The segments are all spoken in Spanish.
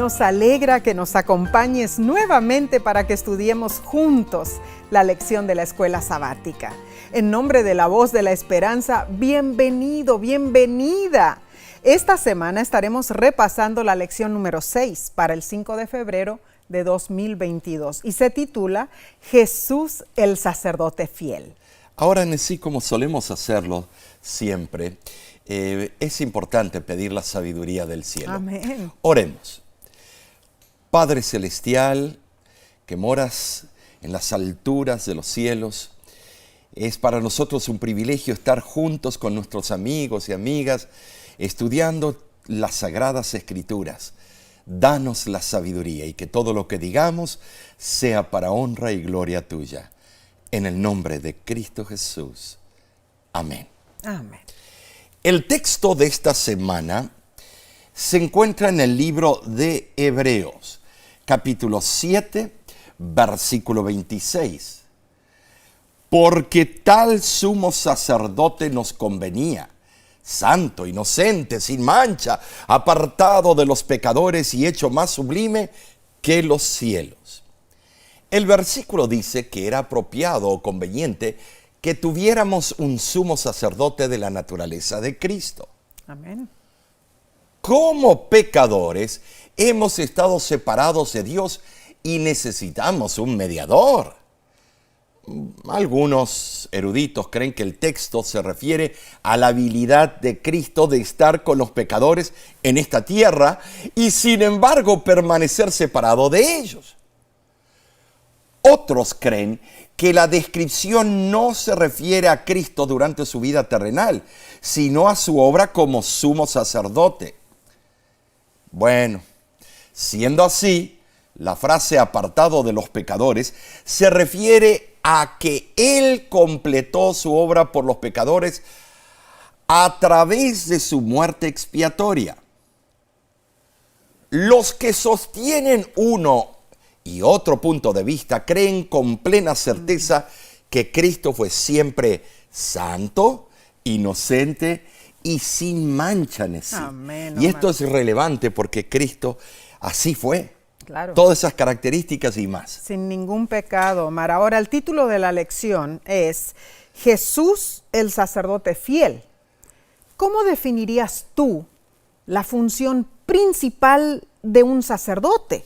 Nos alegra que nos acompañes nuevamente para que estudiemos juntos la lección de la escuela sabática. En nombre de la Voz de la Esperanza, bienvenido, bienvenida. Esta semana estaremos repasando la lección número 6 para el 5 de febrero de 2022 y se titula Jesús el sacerdote fiel. Ahora, así como solemos hacerlo siempre, es importante pedir la sabiduría del cielo. Amén. Oremos. Padre Celestial, que moras en las alturas de los cielos, es para nosotros un privilegio estar juntos con nuestros amigos y amigas, estudiando las Sagradas Escrituras. Danos la sabiduría y que todo lo que digamos sea para honra y gloria tuya. En el nombre de Cristo Jesús. Amén. Amén. El texto de esta semana se encuentra en el libro de Hebreos, capítulo 7, versículo 26. Porque tal sumo sacerdote nos convenía, santo, inocente, sin mancha, apartado de los pecadores y hecho más sublime que los cielos. El versículo dice que era apropiado o conveniente que tuviéramos un sumo sacerdote de la naturaleza de Cristo. Amén. Como pecadores, hemos estado separados de Dios y necesitamos un mediador. Algunos eruditos creen que el texto se refiere a la habilidad de Cristo de estar con los pecadores en esta tierra y sin embargo permanecer separado de ellos. Otros creen que la descripción no se refiere a Cristo durante su vida terrenal, sino a su obra como sumo sacerdote. Bueno, siendo así, la frase apartado de los pecadores se refiere a que Él completó su obra por los pecadores a través de su muerte expiatoria. Los que sostienen uno y otro punto de vista creen con plena certeza que Cristo fue siempre santo, inocente y sin mancha en sí. Amén, y esto amén. es relevante porque Cristo así fue. Claro. Todas esas características y más. Sin ningún pecado, Omar. Ahora, el título de la lección es Jesús el sacerdote fiel. ¿Cómo definirías tú la función principal de un sacerdote?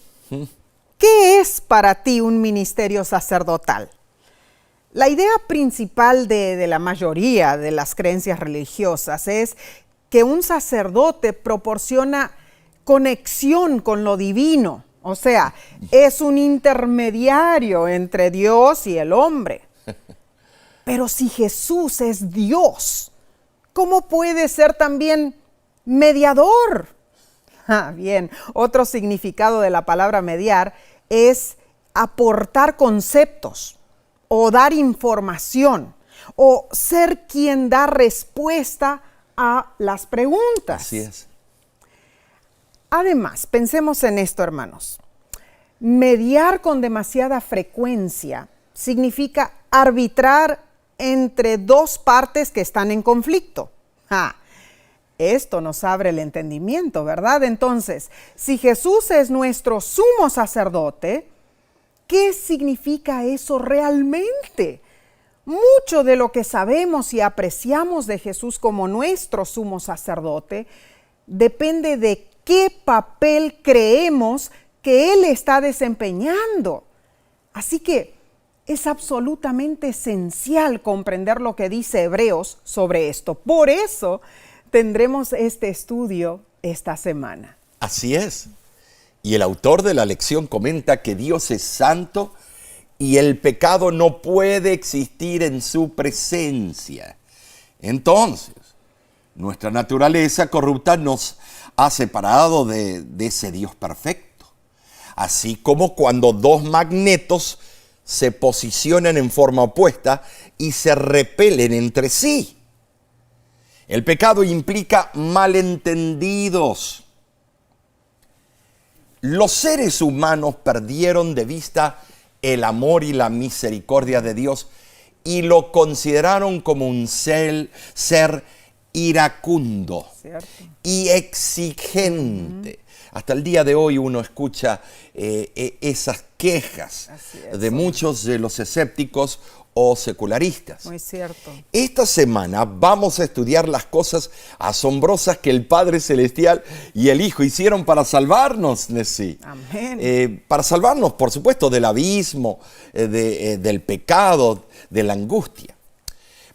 ¿Qué es para ti un ministerio sacerdotal? La idea principal de la mayoría de las creencias religiosas es que un sacerdote proporciona conexión con lo divino. O sea, es un intermediario entre Dios y el hombre. Pero si Jesús es Dios, ¿cómo puede ser también mediador? Bien, otro significado de la palabra mediar es aportar conceptos o dar información o ser quien da respuesta a las preguntas. Así es. Además, pensemos en esto, hermanos. Mediar con demasiada frecuencia significa arbitrar entre dos partes que están en conflicto. Esto nos abre el entendimiento, ¿verdad? Entonces, si Jesús es nuestro sumo sacerdote, ¿qué significa eso realmente? Mucho de lo que sabemos y apreciamos de Jesús como nuestro sumo sacerdote depende de qué papel creemos que Él está desempeñando. Así que es absolutamente esencial comprender lo que dice Hebreos sobre esto. Por eso tendremos este estudio esta semana. Así es. Y el autor de la lección comenta que Dios es santo y el pecado no puede existir en su presencia. Entonces, nuestra naturaleza corrupta nos ha separado de ese Dios perfecto. Así como cuando dos magnetos se posicionan en forma opuesta y se repelen entre sí. El pecado implica malentendidos. Los seres humanos perdieron de vista el amor y la misericordia de Dios y lo consideraron como un ser iracundo Cierto. y exigente. Hasta el día de hoy uno escucha esas quejas de muchos de los escépticos o secularistas. Muy cierto. Esta semana vamos a estudiar las cosas asombrosas que el Padre Celestial y el Hijo hicieron para salvarnos, Nessie. Amén. Para salvarnos, por supuesto, del abismo, del pecado, de la angustia.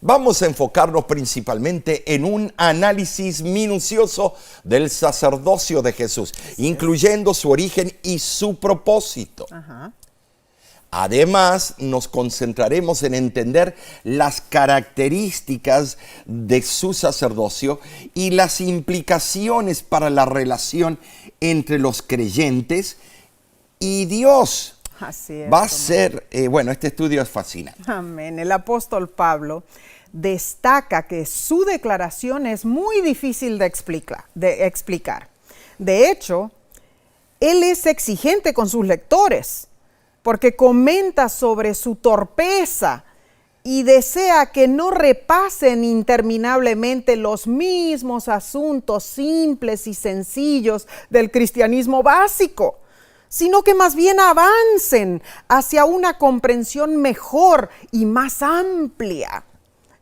Vamos a enfocarnos principalmente en un análisis minucioso del sacerdocio de Jesús, incluyendo su origen y su propósito. Ajá. Además, nos concentraremos en entender las características de su sacerdocio y las implicaciones para la relación entre los creyentes y Dios. Así es. Va a ser, este estudio es fascinante. Amén. El apóstol Pablo destaca que su declaración es muy difícil de explicar. De hecho, él es exigente con sus lectores, porque comenta sobre su torpeza y desea que no repasen interminablemente los mismos asuntos simples y sencillos del cristianismo básico, sino que más bien avancen hacia una comprensión mejor y más amplia.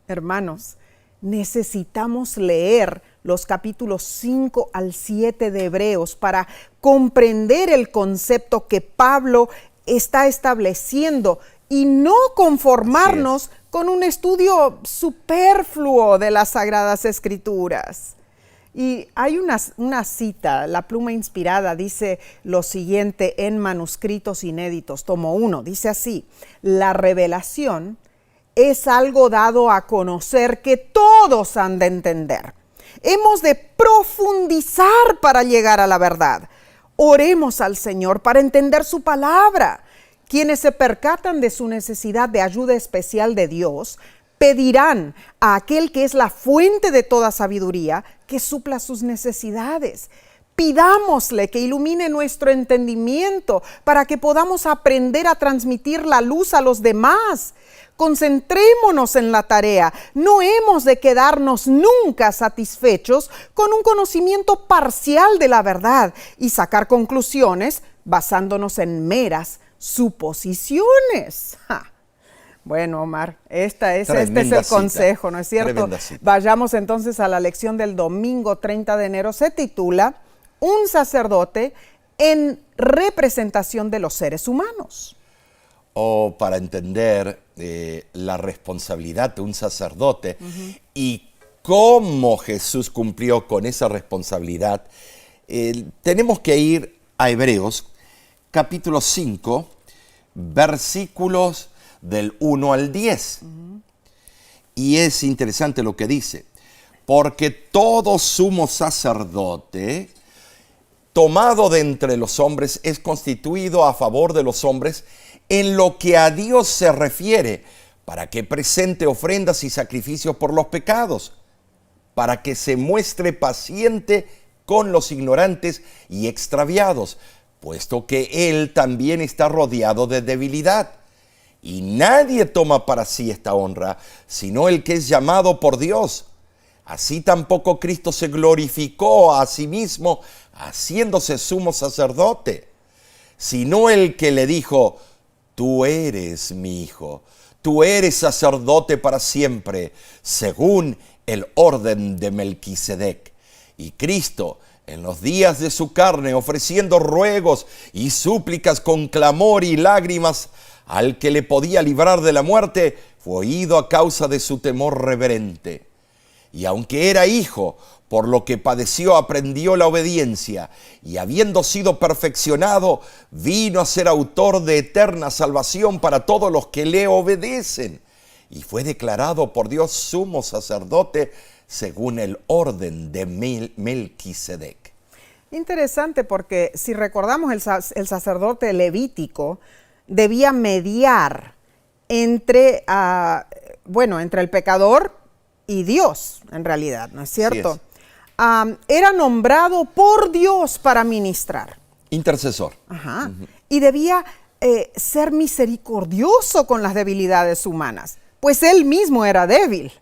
Hermanos, necesitamos leer los capítulos 5 al 7 de Hebreos para comprender el concepto que Pablo está estableciendo y no conformarnos con un estudio superfluo de las Sagradas Escrituras. Y hay una cita, la pluma inspirada dice lo siguiente en Manuscritos Inéditos, tomo 1, dice así: la revelación es algo dado a conocer que todos han de entender. Hemos de profundizar para llegar a la verdad. Oremos al Señor para entender su palabra. Quienes se percatan de su necesidad de ayuda especial de Dios, pedirán a aquel que es la fuente de toda sabiduría que supla sus necesidades. Pidámosle que ilumine nuestro entendimiento para que podamos aprender a transmitir la luz a los demás. Concentrémonos en la tarea. No hemos de quedarnos nunca satisfechos con un conocimiento parcial de la verdad y sacar conclusiones basándonos en meras suposiciones. Bueno, Omar, este es el consejo, ¿no es cierto? Vayamos entonces a la lección del domingo 30 de enero. Se titula Un sacerdote en representación de los seres humanos. O para entender la responsabilidad de un sacerdote y cómo Jesús cumplió con esa responsabilidad, tenemos que ir a Hebreos, capítulo 5, versículos del 1 al 10. Y es interesante lo que dice: porque todo sumo sacerdote tomado de entre los hombres es constituido a favor de los hombres en lo que a Dios se refiere, para que presente ofrendas y sacrificios por los pecados, para que se muestre paciente con los ignorantes y extraviados, puesto que Él también está rodeado de debilidad. Y nadie toma para sí esta honra, sino el que es llamado por Dios. Así tampoco Cristo se glorificó a sí mismo, haciéndose sumo sacerdote, sino el que le dijo: tú eres mi hijo, tú eres sacerdote para siempre, según el orden de Melquisedec. Y Cristo, en los días de su carne, ofreciendo ruegos y súplicas con clamor y lágrimas al que le podía librar de la muerte, fue oído a causa de su temor reverente. Y aunque era hijo, por lo que padeció aprendió la obediencia, y habiendo sido perfeccionado, vino a ser autor de eterna salvación para todos los que le obedecen. Y fue declarado por Dios sumo sacerdote según el orden de Melquisedec. Interesante, porque si recordamos, el sacerdote levítico debía mediar entre el pecador y Dios, en realidad, ¿no es cierto? Era nombrado por Dios para ministrar. Intercesor. Ajá. Y debía ser misericordioso con las debilidades humanas, pues él mismo era débil.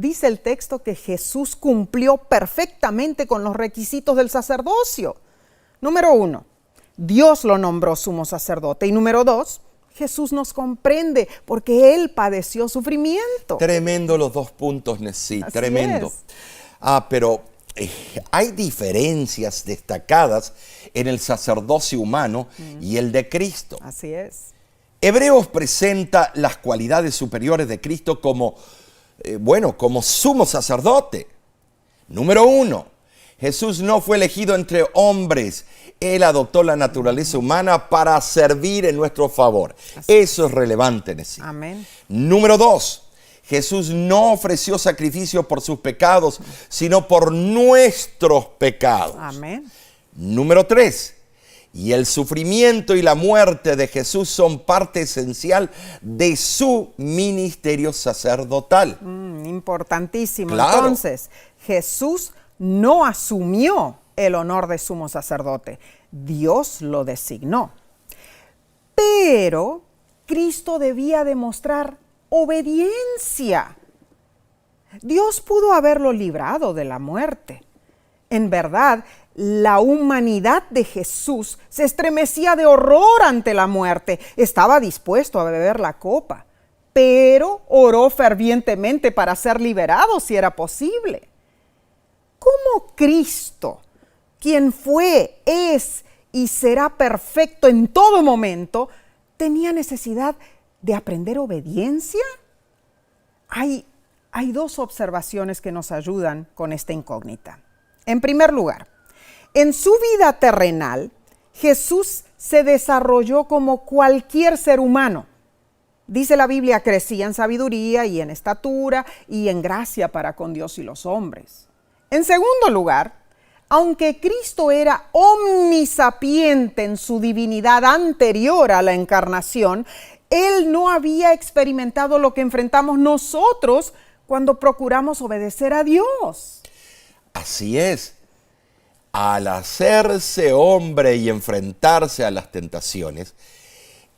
dice el texto que Jesús cumplió perfectamente con los requisitos del sacerdocio. Número 1, Dios lo nombró sumo sacerdote. Y número 2, Jesús nos comprende porque Él padeció sufrimiento. Tremendo los 2 puntos, Nessie, tremendo. Es. Pero hay diferencias destacadas en el sacerdocio humano y el de Cristo. Así es. Hebreos presenta las cualidades superiores de Cristo como sumo sacerdote. Número 1, Jesús no fue elegido entre hombres. Él adoptó la naturaleza humana para servir en nuestro favor. Eso es relevante, Nessie. Amén. Número 2, Jesús no ofreció sacrificio por sus pecados, sino por nuestros pecados. Amén. Número 3, y el sufrimiento y la muerte de Jesús son parte esencial de su ministerio sacerdotal. Importantísimo. Claro. Entonces, Jesús no asumió el honor de sumo sacerdote. Dios lo designó. Pero Cristo debía demostrar obediencia. Dios pudo haberlo librado de la muerte. En verdad, la humanidad de Jesús se estremecía de horror ante la muerte. Estaba dispuesto a beber la copa, pero oró fervientemente para ser liberado si era posible. ¿Cómo Cristo, quien fue, es y será perfecto en todo momento, tenía necesidad de aprender obediencia? Hay 2 observaciones que nos ayudan con esta incógnita. En primer lugar, en su vida terrenal, Jesús se desarrolló como cualquier ser humano. Dice la Biblia, crecía en sabiduría y en estatura y en gracia para con Dios y los hombres. En segundo lugar, aunque Cristo era omnisapiente en su divinidad anterior a la encarnación, Él no había experimentado lo que enfrentamos nosotros cuando procuramos obedecer a Dios. Así es. Al hacerse hombre y enfrentarse a las tentaciones,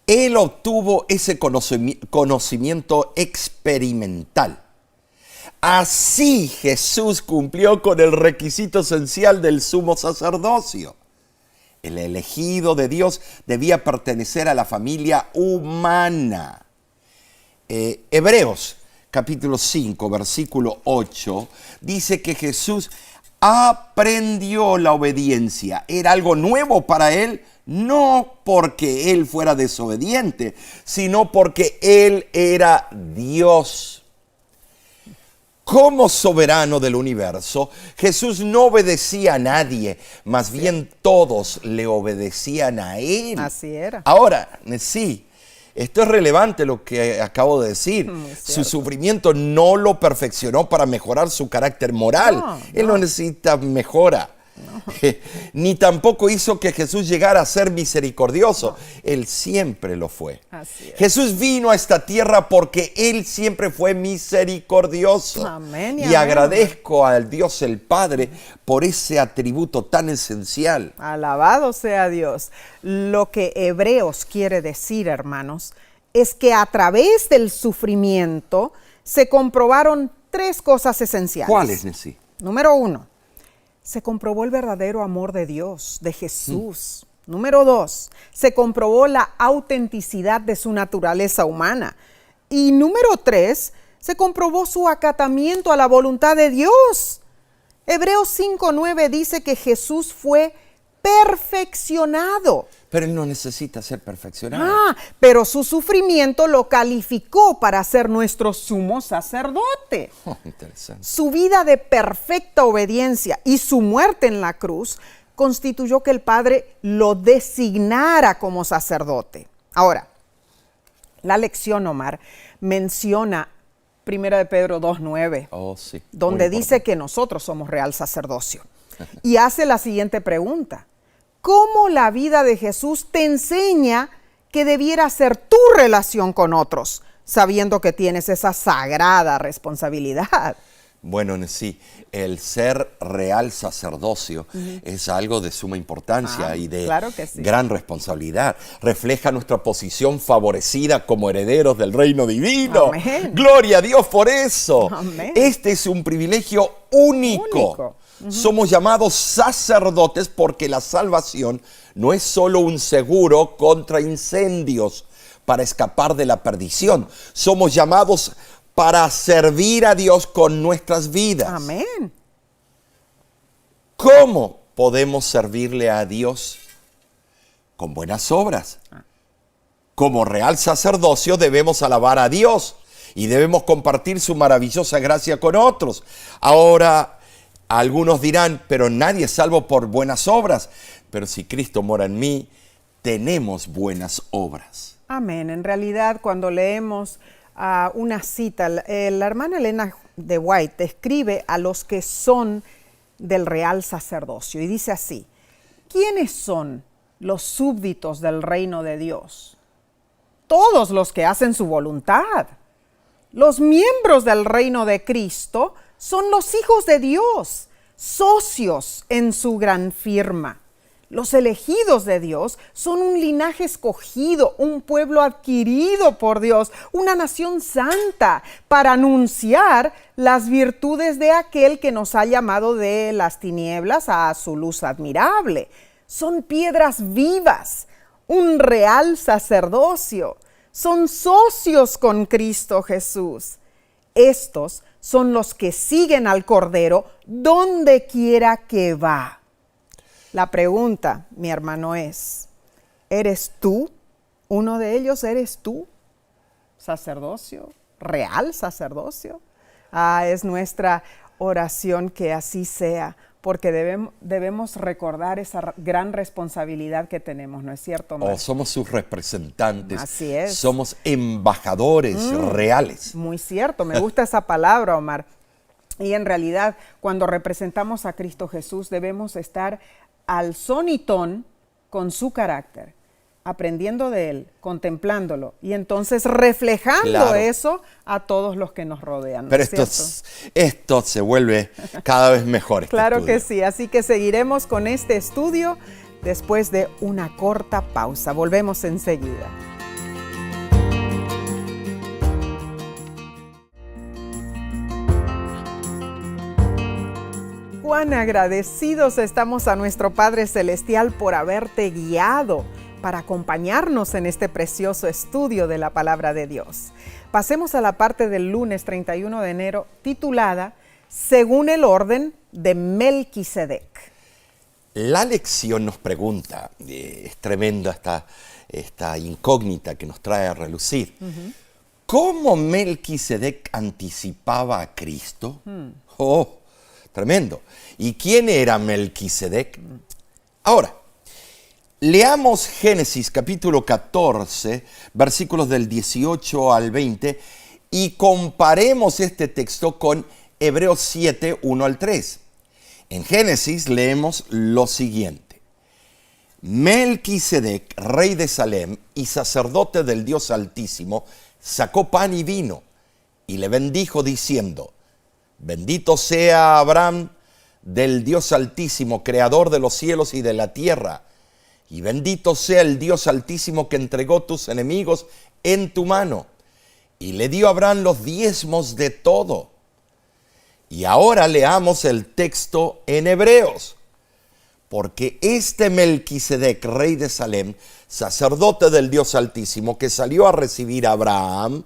Él obtuvo ese conocimiento experimental. Así Jesús cumplió con el requisito esencial del sumo sacerdocio. El elegido de Dios debía pertenecer a la familia humana. Hebreos capítulo 5, versículo 8, dice que Jesús aprendió la obediencia. Era algo nuevo para Él, no porque Él fuera desobediente, sino porque Él era Dios. Como soberano del universo, Jesús no obedecía a nadie, más bien todos le obedecían a Él. Así era. Ahora, sí, esto es relevante lo que acabo de decir. Su sufrimiento no lo perfeccionó para mejorar su carácter moral. Él no necesita mejora. Ni tampoco hizo que Jesús llegara a ser misericordioso. Él siempre lo fue. Jesús vino a esta tierra porque Él siempre fue misericordioso. Amén y agradezco al Dios el Padre por ese atributo tan esencial. Alabado sea Dios. Lo que Hebreos quiere decir, hermanos, es que a través del sufrimiento se comprobaron 3 cosas esenciales. ¿Cuáles, Nessie? Número 1, se comprobó el verdadero amor de Dios, de Jesús. Número 2, se comprobó la autenticidad de su naturaleza humana. Y número 3, se comprobó su acatamiento a la voluntad de Dios. Hebreos 5:9 dice que Jesús fue perfeccionado. Pero Él no necesita ser perfeccionado. Pero su sufrimiento lo calificó para ser nuestro sumo sacerdote. Interesante. Su vida de perfecta obediencia y su muerte en la cruz constituyó que el Padre lo designara como sacerdote. Ahora, la lección, Omar, menciona 1 de Pedro 2:9, sí, donde dice que nosotros somos real sacerdocio. Y hace la siguiente pregunta: ¿cómo la vida de Jesús te enseña que debiera ser tu relación con otros, sabiendo que tienes esa sagrada responsabilidad? Bueno, sí, el ser real sacerdocio es algo de suma importancia y de claro que sí. gran responsabilidad. Refleja nuestra posición favorecida como herederos del reino divino. Amén. Gloria a Dios por eso. Amén. Este es un privilegio único. Somos llamados sacerdotes porque la salvación no es solo un seguro contra incendios para escapar de la perdición. Somos llamados para servir a Dios con nuestras vidas. Amén. ¿Cómo podemos servirle a Dios? Con buenas obras. Como real sacerdocio debemos alabar a Dios y debemos compartir su maravillosa gracia con otros. Ahora, algunos dirán, pero nadie es salvo por buenas obras. Pero si Cristo mora en mí, tenemos buenas obras. Amén. En realidad, cuando leemos una cita, la hermana Elena de White describe a los que son del real sacerdocio y dice así: ¿quiénes son los súbditos del reino de Dios? Todos los que hacen su voluntad. Los miembros del reino de Cristo son los hijos de Dios, socios en su gran firma. Los elegidos de Dios son un linaje escogido, un pueblo adquirido por Dios, una nación santa, para anunciar las virtudes de aquel que nos ha llamado de las tinieblas a su luz admirable. Son piedras vivas, un real sacerdocio. Son socios con Cristo Jesús. Estos son los que siguen al Cordero donde quiera que va. La pregunta, mi hermano, es: ¿eres tú uno de ellos? ¿Eres tú sacerdocio? ¿Real sacerdocio? Es nuestra oración que así sea, porque debemos recordar esa gran responsabilidad que tenemos, ¿no es cierto, Omar? Somos sus representantes. Así es. Somos embajadores reales. Muy cierto, me gusta esa palabra, Omar. Y en realidad, cuando representamos a Cristo Jesús, debemos estar al son y ton con su carácter, aprendiendo de Él, contemplándolo y entonces reflejando eso a todos los que nos rodean. Pero esto se vuelve cada vez mejor. Claro que sí, así que seguiremos con este estudio después de una corta pausa. Volvemos enseguida. Cuán agradecidos estamos a nuestro Padre Celestial por haberte guiado para acompañarnos en este precioso estudio de la Palabra de Dios. Pasemos a la parte del lunes 31 de enero titulada Según el orden de Melquisedec. La lección nos pregunta, es tremenda esta incógnita que nos trae a relucir. ¿Cómo Melquisedec anticipaba a Cristo? Tremendo. ¿Y quién era Melquisedec? Ahora, leamos Génesis capítulo 14, versículos del 18 al 20, y comparemos este texto con Hebreos 7, 1 al 3. En Génesis leemos lo siguiente: Melquisedec, rey de Salem y sacerdote del Dios Altísimo, sacó pan y vino y le bendijo diciendo: Bendito sea Abraham del Dios Altísimo, creador de los cielos y de la tierra, y bendito sea el Dios Altísimo que entregó tus enemigos en tu mano. Y le dio a Abraham los diezmos de todo. Y ahora leamos el texto en Hebreos. Porque este Melquisedec, rey de Salem, sacerdote del Dios Altísimo, que salió a recibir a Abraham,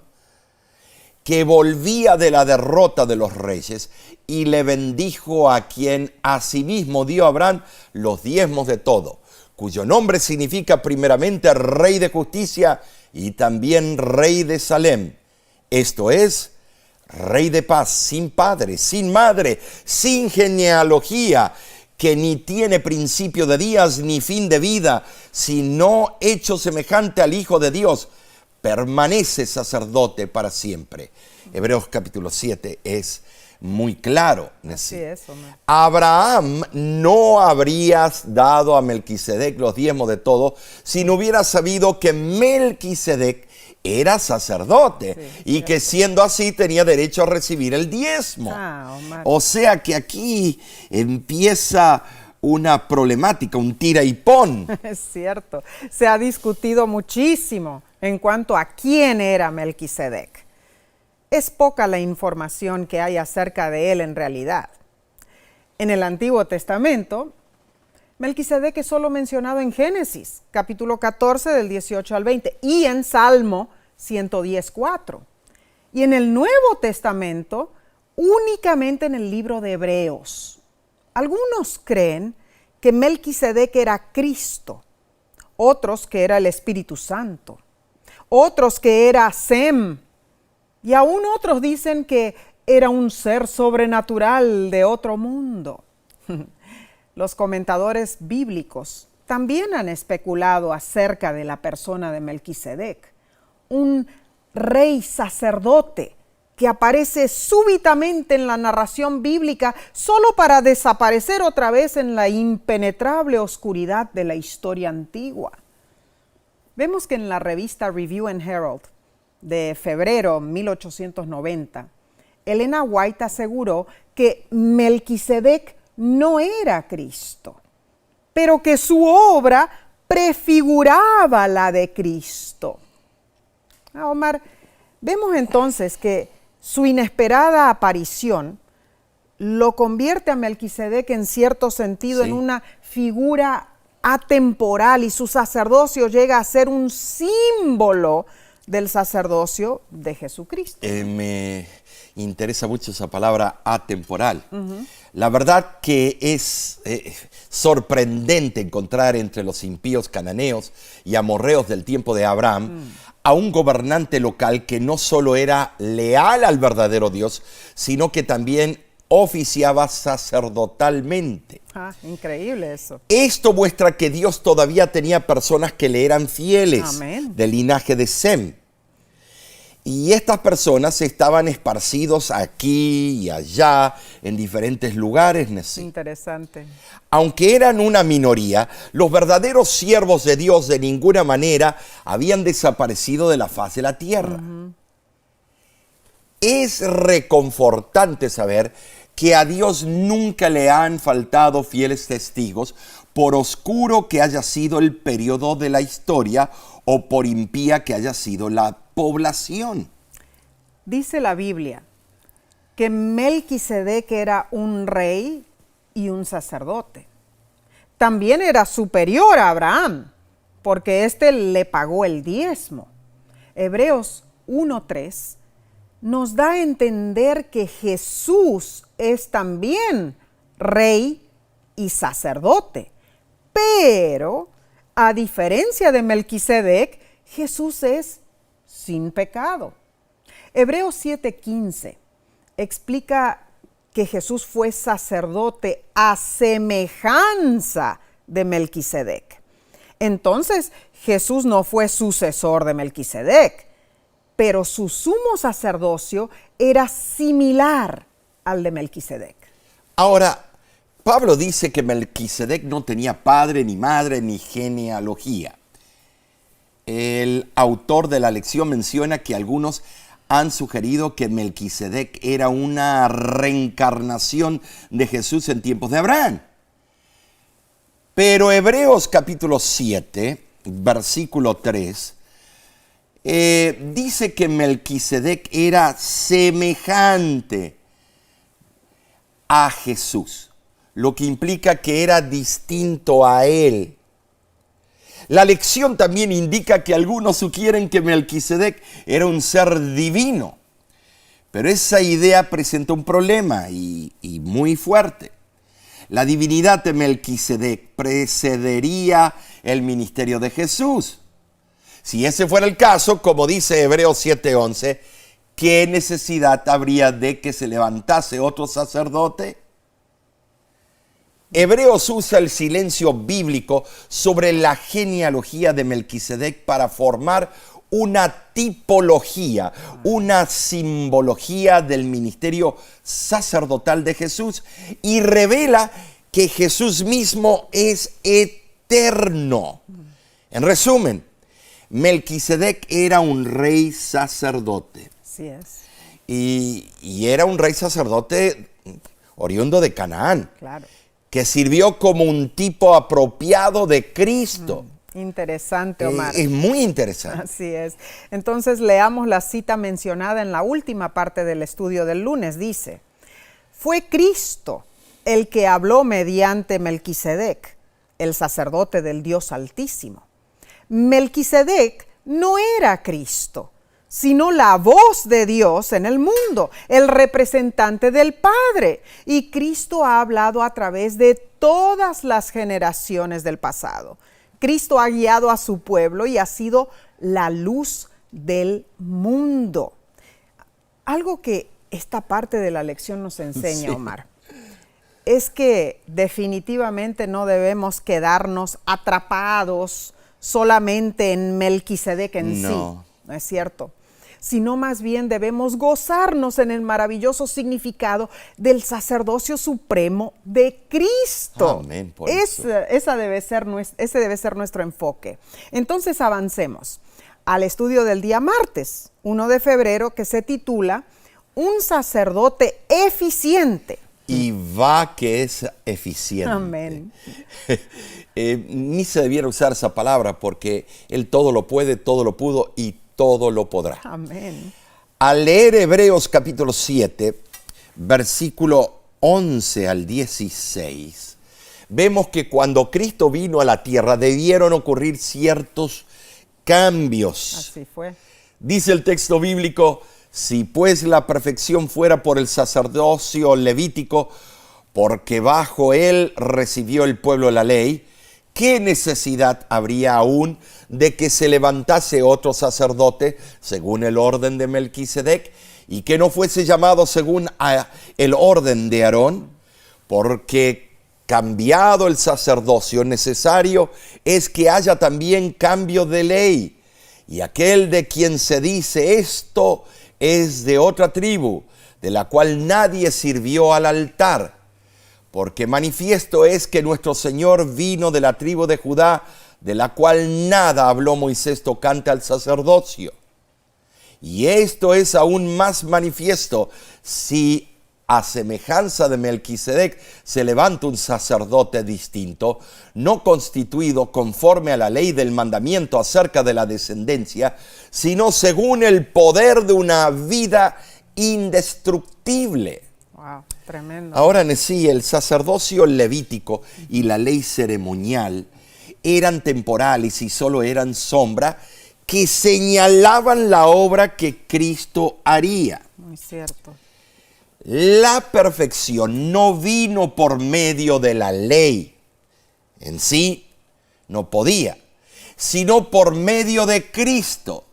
que volvía de la derrota de los reyes, y le bendijo a quien asimismo dio a Abraham los diezmos de todo, cuyo nombre significa primeramente Rey de Justicia y también Rey de Salem. Esto es, Rey de paz, sin padre, sin madre, sin genealogía, que ni tiene principio de días ni fin de vida, sino hecho semejante al Hijo de Dios, permanece sacerdote para siempre. Hebreos capítulo 7 es muy claro. Así es, Omar. Abraham no habría dado a Melquisedec los diezmos de todo si no hubiera sabido que Melquisedec era sacerdote Sí, y que siendo así tenía derecho a recibir el diezmo. Omar. O sea que aquí empieza una problemática, un tira y pon. Es cierto. Se ha discutido muchísimo en cuanto a quién era Melquisedec. Es poca la información que hay acerca de él en realidad. En el Antiguo Testamento, Melquisedec es solo mencionado en Génesis, capítulo 14 del 18 al 20, y en Salmo 110:4. Y en el Nuevo Testamento, únicamente en el libro de Hebreos. Algunos creen que Melquisedec era Cristo, otros que era el Espíritu Santo, otros que era Sem, y aún otros dicen que era un ser sobrenatural de otro mundo. Los comentadores bíblicos también han especulado acerca de la persona de Melquisedec, un rey sacerdote que aparece súbitamente en la narración bíblica solo para desaparecer otra vez en la impenetrable oscuridad de la historia antigua. Vemos que en la revista Review and Herald de febrero 1890, Elena White aseguró que Melquisedec no era Cristo, pero que su obra prefiguraba la de Cristo. Omar, vemos entonces que su inesperada aparición lo convierte a Melquisedec en cierto sentido en una figura atemporal, y su sacerdocio llega a ser un símbolo del sacerdocio de Jesucristo. Me interesa mucho esa palabra atemporal. La verdad que es sorprendente encontrar entre los impíos cananeos y amorreos del tiempo de Abraham a un gobernante local que no solo era leal al verdadero Dios, sino que también oficiaba sacerdotalmente. Increíble eso. Esto muestra que Dios todavía tenía personas que le eran fieles. Amén. Del linaje de Sem. Y estas personas estaban esparcidos aquí y allá, en diferentes lugares. Interesante. Aunque eran una minoría, los verdaderos siervos de Dios de ninguna manera habían desaparecido de la faz de la tierra. Es reconfortante saber que a Dios nunca le han faltado fieles testigos, por oscuro que haya sido el periodo de la historia o por impía que haya sido la población. Dice la Biblia que Melquisedec era un rey y un sacerdote. También era superior a Abraham, porque éste le pagó el diezmo. Hebreos 1:3 nos da a entender que Jesús es también rey y sacerdote. Pero, a diferencia de Melquisedec, Jesús es sin pecado. Hebreos 7:15 explica que Jesús fue sacerdote a semejanza de Melquisedec. Entonces, Jesús no fue sucesor de Melquisedec, pero su sumo sacerdocio era similar al de Melquisedec. Ahora, Pablo dice que Melquisedec no tenía padre, ni madre, ni genealogía. El autor de la lección menciona que algunos han sugerido que Melquisedec era una reencarnación de Jesús en tiempos de Abraham. Pero Hebreos capítulo 7, versículo 3, dice que Melquisedec era semejante a Jesús, lo que implica que era distinto a él. La lección también indica que algunos sugieren que Melquisedec era un ser divino, pero esa idea presenta un problema y muy fuerte. La divinidad de Melquisedec precedería el ministerio de Jesús. Si ese fuera el caso, como dice Hebreos 7:11, ¿qué necesidad habría de que se levantase otro sacerdote? Hebreos usa el silencio bíblico sobre la genealogía de Melquisedec para formar una tipología, una simbología del ministerio sacerdotal de Jesús, y revela que Jesús mismo es eterno. En resumen, Melquisedec era un rey sacerdote. Así es, Y era un rey sacerdote oriundo de Canaán, claro. que sirvió como un tipo apropiado de Cristo. Interesante, Omar. Es muy interesante. Así es. Entonces leamos la cita mencionada en la última parte del estudio del lunes. Dice, fue Cristo el que habló mediante Melquisedec, el sacerdote del Dios Altísimo. Melquisedec no era Cristo, sino la voz de Dios en el mundo, el representante del Padre. Y Cristo ha hablado a través de todas las generaciones del pasado. Cristo ha guiado a su pueblo y ha sido la luz del mundo. Algo que esta parte de la lección nos enseña, Omar, es que definitivamente no debemos quedarnos atrapados solamente en Melquisedec en sí, ¿no es cierto? Sino más bien debemos gozarnos en el maravilloso significado del sacerdocio supremo de Cristo. Amén, por eso. Ese debe ser nuestro enfoque. Entonces avancemos al estudio del día martes, 1 de febrero, que se titula Un sacerdote eficiente. Y va que es eficiente. Amén. Ni se debiera usar esa palabra porque Él todo lo puede, todo lo pudo y todo lo podrá. Amén. Al leer Hebreos capítulo 7, versículo 11 al 16, vemos que cuando Cristo vino a la tierra debieron ocurrir ciertos cambios. Así fue. Dice el texto bíblico, si pues la perfección fuera por el sacerdocio levítico, porque bajo él recibió el pueblo la ley, ¿qué necesidad habría aún de que se levantase otro sacerdote según el orden de Melquisedec y que no fuese llamado según el orden de Aarón? Porque cambiado el sacerdocio necesario es que haya también cambio de ley. Y aquel de quien se dice esto es de otra tribu, de la cual nadie sirvió al altar. Porque manifiesto es que nuestro Señor vino de la tribu de Judá, de la cual nada habló Moisés tocante al sacerdocio. Y esto es aún más manifiesto si a semejanza de Melquisedec se levanta un sacerdote distinto, no constituido conforme a la ley del mandamiento acerca de la descendencia, sino según el poder de una vida indestructible. Wow, tremendo. Ahora en sí, el sacerdocio levítico y la ley ceremonial eran temporales y solo eran sombra que señalaban la obra que Cristo haría. Muy cierto. La perfección no vino por medio de la ley. En sí, no podía, sino por medio de Cristo,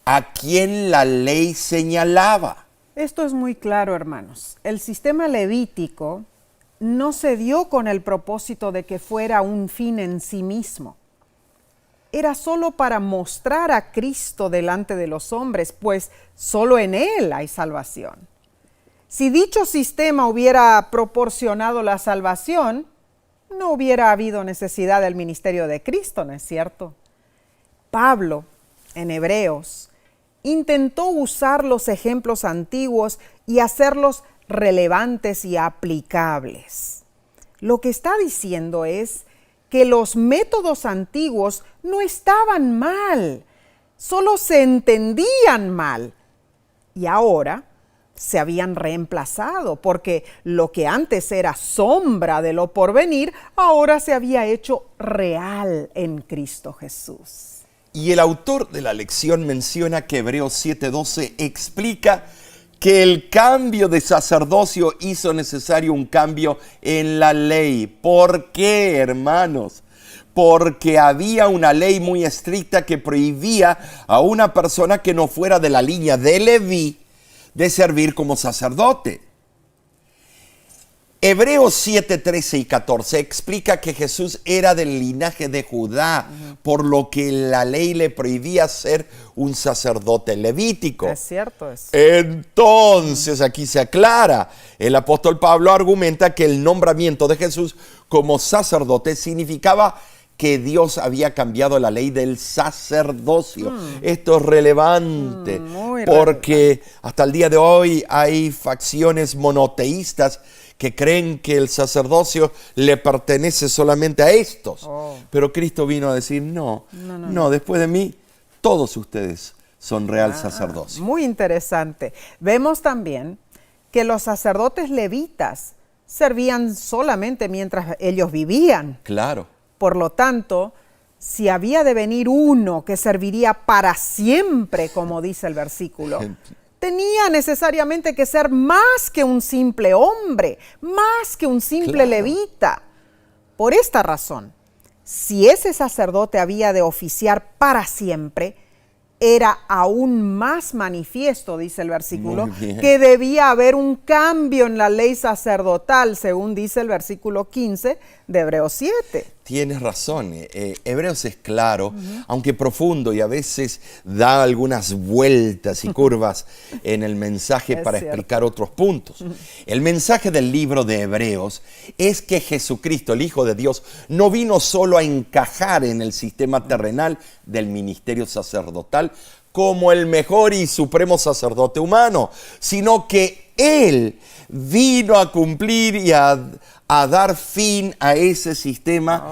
a quien la ley señalaba. Esto es muy claro, hermanos. El sistema levítico no se dio con el propósito de que fuera un fin en sí mismo. Era solo para mostrar a Cristo delante de los hombres, pues solo en Él hay salvación. Si dicho sistema hubiera proporcionado la salvación, no hubiera habido necesidad del ministerio de Cristo, ¿no es cierto? Pablo, en Hebreos, intentó usar los ejemplos antiguos y hacerlos relevantes y aplicables. Lo que está diciendo es que los métodos antiguos no estaban mal, solo se entendían mal. Y ahora se habían reemplazado, porque lo que antes era sombra de lo porvenir, ahora se había hecho real en Cristo Jesús. Y el autor de la lección menciona que Hebreos 7:12 explica que el cambio de sacerdocio hizo necesario un cambio en la ley. ¿Por qué, hermanos? Porque había una ley muy estricta que prohibía a una persona que no fuera de la línea de Leví de servir como sacerdote. Hebreos 7, 13 y 14 explica que Jesús era del linaje de Judá, por lo que la ley le prohibía ser un sacerdote levítico. Es cierto eso. Entonces aquí se aclara. El apóstol Pablo argumenta que el nombramiento de Jesús como sacerdote significaba que Dios había cambiado la ley del sacerdocio. Esto es relevante porque hasta el día de hoy hay facciones monoteístas que creen que el sacerdocio le pertenece solamente a estos. Pero Cristo vino a decir, no, después de mí, todos ustedes son real sacerdocio. Muy interesante. Vemos también que los sacerdotes levitas servían solamente mientras ellos vivían. Claro. Por lo tanto, si había de venir uno que serviría para siempre, como dice el versículo, tenía necesariamente que ser más que un simple hombre, más que un simple levita. Por esta razón, si ese sacerdote había de oficiar para siempre, era aún más manifiesto, dice el versículo, que debía haber un cambio en la ley sacerdotal, según dice el versículo 15 de Hebreos 7. Tienes razón, Hebreos es claro, aunque profundo y a veces da algunas vueltas y curvas en el mensaje para explicar otros puntos. El mensaje del libro de Hebreos es que Jesucristo, el Hijo de Dios, no vino solo a encajar en el sistema terrenal del ministerio sacerdotal como el mejor y supremo sacerdote humano, sino que Él vino a cumplir y a dar fin a ese sistema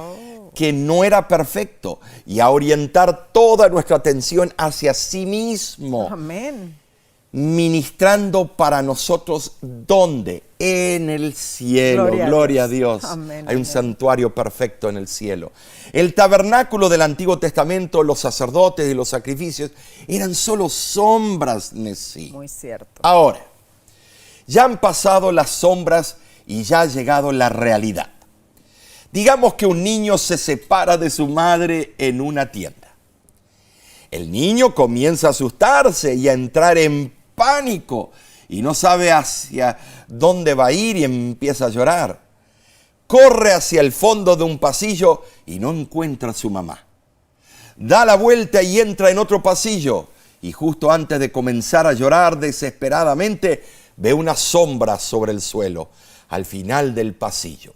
que no era perfecto y a orientar toda nuestra atención hacia sí mismo. Amén. Ministrando para nosotros, ¿dónde? En el cielo. Gloria a Dios. Amén, Hay un santuario perfecto en el cielo. El tabernáculo del Antiguo Testamento, los sacerdotes y los sacrificios, eran solo sombras de sí. Muy cierto. Ahora, ya han pasado las sombras y ya ha llegado la realidad. Digamos que un niño se separa de su madre en una tienda. El niño comienza a asustarse y a entrar en pánico y no sabe hacia dónde va a ir y empieza a llorar. Corre hacia el fondo de un pasillo y no encuentra a su mamá. Da la vuelta y entra en otro pasillo y justo antes de comenzar a llorar desesperadamente ve una sombra sobre el suelo al final del pasillo,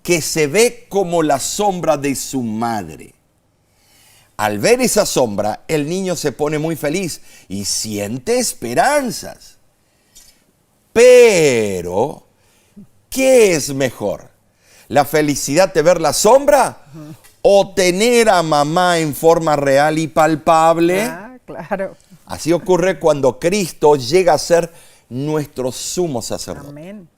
que se ve como la sombra de su madre. Al ver esa sombra, el niño se pone muy feliz y siente esperanzas. Pero, ¿qué es mejor? ¿La felicidad de ver la sombra o tener a mamá en forma real y palpable? Claro. Así ocurre cuando Cristo llega a ser nuestro sumo sacerdote. Amén.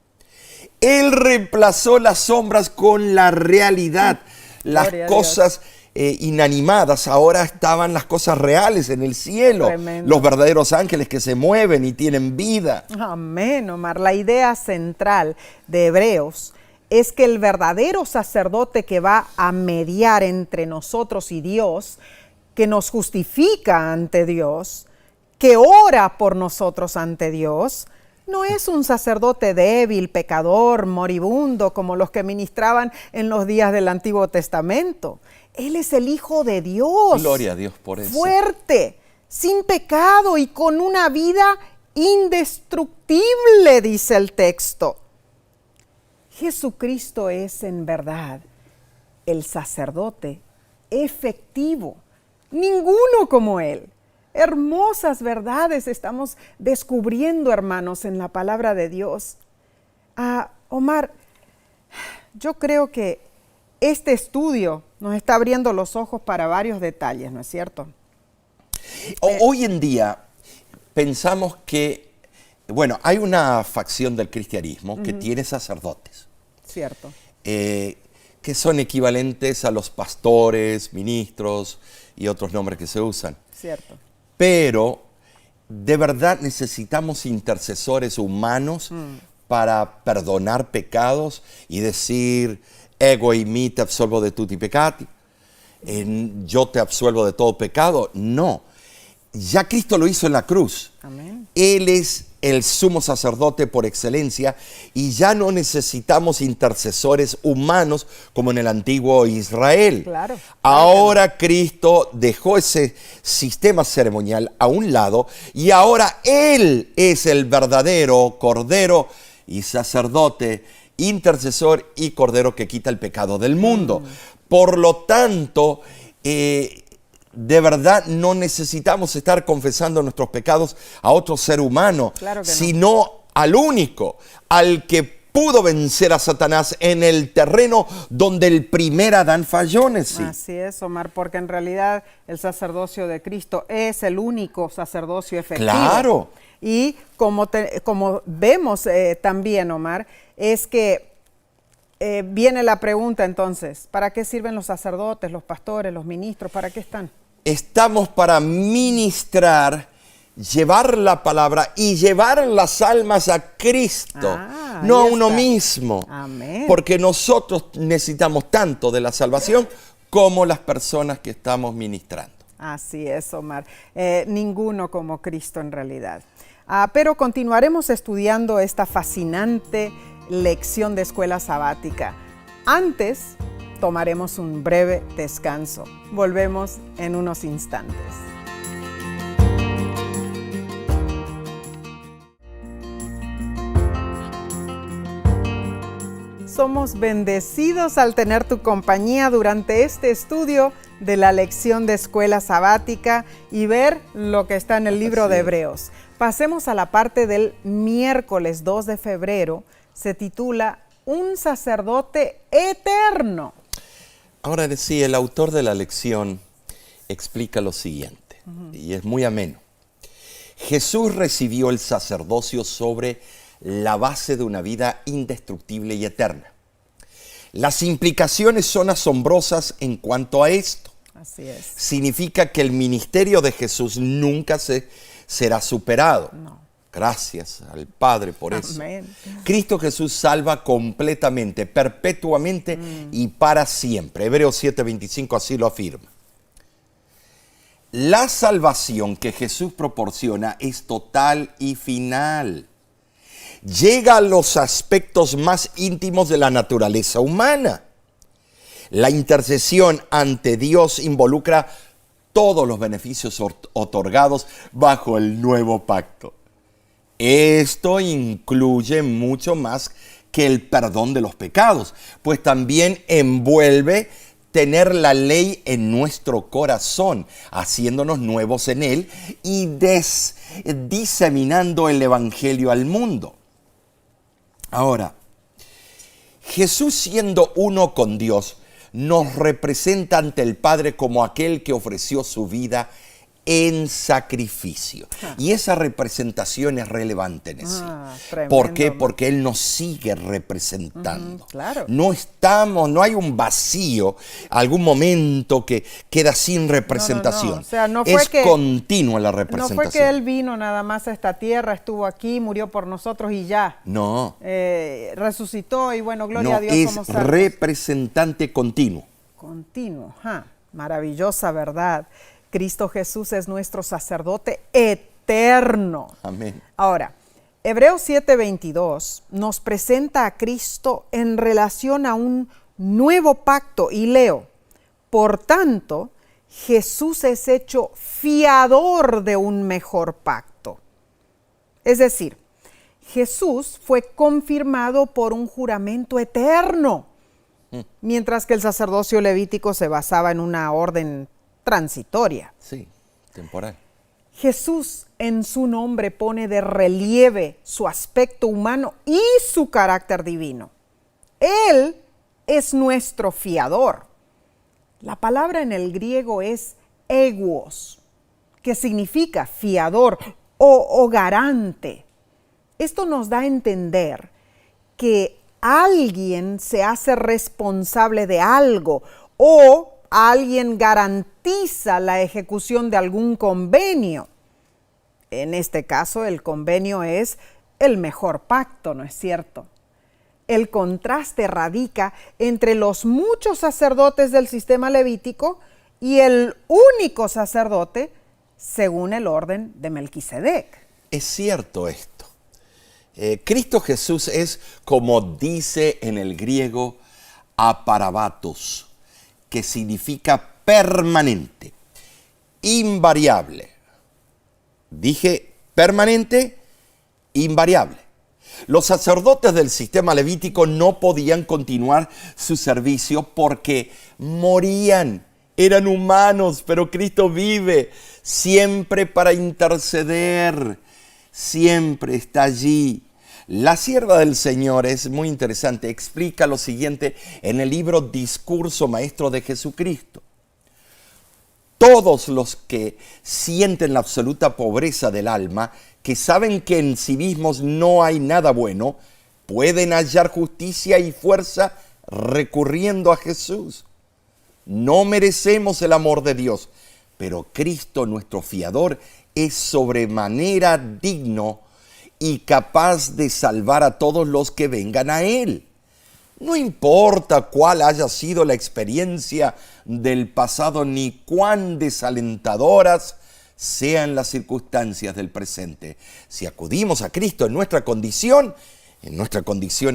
Él reemplazó las sombras con la realidad. Las cosas inanimadas, ahora estaban las cosas reales en el cielo. Tremendo. Los verdaderos ángeles que se mueven y tienen vida. Amén, Omar. La idea central de Hebreos es que el verdadero sacerdote que va a mediar entre nosotros y Dios, que nos justifica ante Dios, que ora por nosotros ante Dios, no es un sacerdote débil, pecador, moribundo, como los que ministraban en los días del Antiguo Testamento. Él es el Hijo de Dios. Gloria a Dios por eso. Fuerte, sin pecado y con una vida indestructible, dice el texto. Jesucristo es en verdad el sacerdote efectivo. Ninguno como Él. Hermosas verdades estamos descubriendo, hermanos, en la palabra de Dios. Omar, yo creo que este estudio nos está abriendo los ojos para varios detalles, ¿no es cierto? Hoy en día pensamos que, bueno, hay una facción del cristianismo que tiene sacerdotes. Cierto. Que son equivalentes a los pastores, ministros y otros nombres que se usan. Cierto. Pero de verdad necesitamos intercesores humanos para perdonar pecados y decir, ego y mi te absolvo de tutti peccati, yo te absuelvo de todo pecado. No, ya Cristo lo hizo en la cruz. Amén. Él es el sumo sacerdote por excelencia y ya no necesitamos intercesores humanos como en el antiguo Israel. Claro. Ahora Cristo dejó ese sistema ceremonial a un lado y ahora Él es el verdadero Cordero y sacerdote, intercesor y Cordero que quita el pecado del mundo. Por lo tanto, de verdad no necesitamos estar confesando nuestros pecados a otro ser humano, Claro que no. sino al único, al que pudo vencer a Satanás en el terreno donde el primer Adán falló, Nesí. Así es, Omar, porque en realidad el sacerdocio de Cristo es el único sacerdocio efectivo. Claro. Y como vemos también, Omar, es que viene la pregunta entonces, ¿para qué sirven los sacerdotes, los pastores, los ministros? ¿Para qué están? Estamos para ministrar, llevar la palabra y llevar las almas a Cristo, no a ahí uno está. mismo. Amén. Porque nosotros necesitamos tanto de la salvación como las personas que estamos ministrando. Así es, Omar. Ninguno como Cristo en realidad. Pero continuaremos estudiando esta fascinante lección de escuela sabática. Antes, tomaremos un breve descanso. Volvemos en unos instantes. Somos bendecidos al tener tu compañía durante este estudio de la lección de escuela sabática y ver lo que está en el libro de Hebreos. Pasemos a la parte del miércoles 2 de febrero. Se titula Un sacerdote eterno. Ahora sí, el autor de la lección explica lo siguiente, y es muy ameno. Jesús recibió el sacerdocio sobre la base de una vida indestructible y eterna. Las implicaciones son asombrosas en cuanto a esto. Así es. Significa que el ministerio de Jesús nunca será superado. No. Gracias al Padre por eso. Amén. Cristo Jesús salva completamente, perpetuamente y para siempre. Hebreos 7:25 así lo afirma. La salvación que Jesús proporciona es total y final. Llega a los aspectos más íntimos de la naturaleza humana. La intercesión ante Dios involucra todos los beneficios otorgados bajo el nuevo pacto. Esto incluye mucho más que el perdón de los pecados, pues también envuelve tener la ley en nuestro corazón, haciéndonos nuevos en él y diseminando el evangelio al mundo. Ahora, Jesús, siendo uno con Dios, nos representa ante el Padre como aquel que ofreció su vida en sacrificio. Y esa representación es relevante en sí. ¿Por qué? Porque Él nos sigue representando. Claro. No hay un vacío, algún momento que queda sin representación. No. O sea, no fue es que, continua la representación. No fue que Él vino nada más a esta tierra, estuvo aquí, murió por nosotros y ya. No. Resucitó y bueno, gloria a Dios, somos es salvos. representante continuo. Continuo. Maravillosa verdad. Cristo Jesús es nuestro sacerdote eterno. Amén. Ahora, Hebreos 7:22 nos presenta a Cristo en relación a un nuevo pacto y leo, por tanto, Jesús es hecho fiador de un mejor pacto. Es decir, Jesús fue confirmado por un juramento eterno, mientras que el sacerdocio levítico se basaba en una orden transitoria. Sí, temporal. Jesús en su nombre pone de relieve su aspecto humano y su carácter divino. Él es nuestro fiador. La palabra en el griego es eguos, que significa fiador o garante. Esto nos da a entender que alguien se hace responsable de algo o alguien garantiza la ejecución de algún convenio. En este caso, el convenio es el mejor pacto, ¿no es cierto? El contraste radica entre los muchos sacerdotes del sistema levítico y el único sacerdote según el orden de Melquisedec. Es cierto esto. Cristo Jesús es, como dice en el griego, aparabatos, que significa permanente, invariable. Dije permanente, invariable. Los sacerdotes del sistema levítico no podían continuar su servicio porque morían. Eran humanos, pero Cristo vive siempre para interceder. Siempre está allí. La sierva del Señor es muy interesante. Explica lo siguiente en el libro Discurso Maestro de Jesucristo. Todos los que sienten la absoluta pobreza del alma, que saben que en sí mismos no hay nada bueno, pueden hallar justicia y fuerza recurriendo a Jesús. No merecemos el amor de Dios, pero Cristo, nuestro fiador, es sobremanera digno y capaz de salvar a todos los que vengan a Él. No importa cuál haya sido la experiencia del pasado ni cuán desalentadoras sean las circunstancias del presente. Si acudimos a Cristo en nuestra condición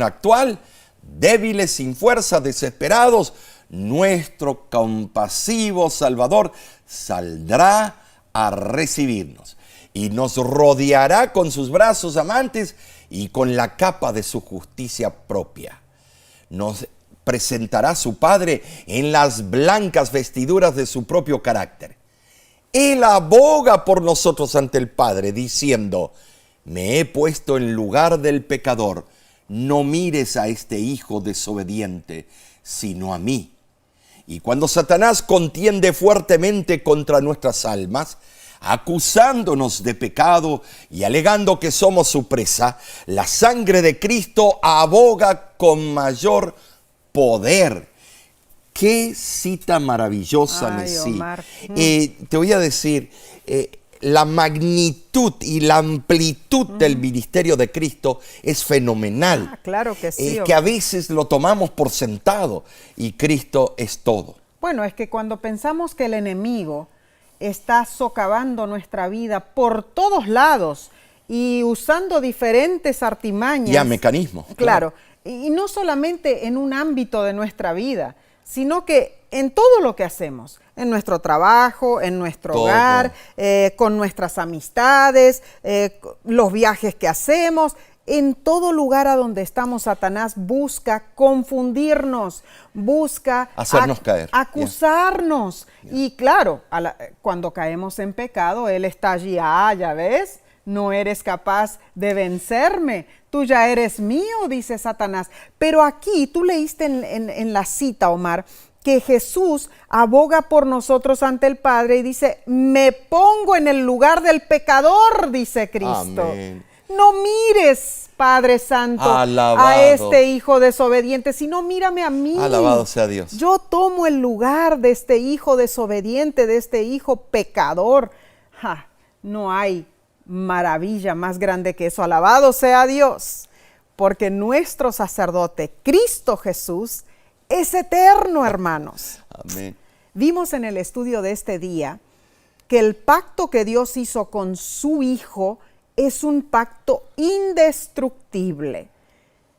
actual, débiles, sin fuerza, desesperados, nuestro compasivo Salvador saldrá a recibirnos y nos rodeará con sus brazos amantes y con la capa de su justicia propia. Nos presentará a su Padre en las blancas vestiduras de su propio carácter. Él aboga por nosotros ante el Padre, diciendo: me he puesto en lugar del pecador, no mires a este hijo desobediente, sino a mí. Y cuando Satanás contiende fuertemente contra nuestras almas, acusándonos de pecado y alegando que somos su presa, la sangre de Cristo aboga con mayor poder. Qué cita maravillosa, Messi. Te voy a decir, la magnitud y la amplitud del ministerio de Cristo es fenomenal. Claro que sí. Que a veces lo tomamos por sentado y Cristo es todo. Bueno, es que cuando pensamos que el enemigo está socavando nuestra vida por todos lados y usando diferentes artimañas. Ya, mecanismos. Claro. Y no solamente en un ámbito de nuestra vida, sino que en todo lo que hacemos, en nuestro trabajo, en nuestro hogar, con nuestras amistades, los viajes que hacemos. En todo lugar a donde estamos, Satanás busca confundirnos, busca hacernos caer, acusarnos. Y claro, cuando caemos en pecado, Él está allí. Ya ves, no eres capaz de vencerme. Tú ya eres mío, dice Satanás. Pero aquí, tú leíste en la cita, Omar, que Jesús aboga por nosotros ante el Padre y dice: me pongo en el lugar del pecador, dice Cristo. Amén. No mires, Padre Santo, a este hijo desobediente, sino mírame a mí. Alabado sea Dios. Yo tomo el lugar de este hijo desobediente, de este hijo pecador. No hay maravilla más grande que eso. Alabado sea Dios, porque nuestro sacerdote, Cristo Jesús, es eterno, hermanos. Amén. Vimos en el estudio de este día que el pacto que Dios hizo con su Hijo es un pacto indestructible.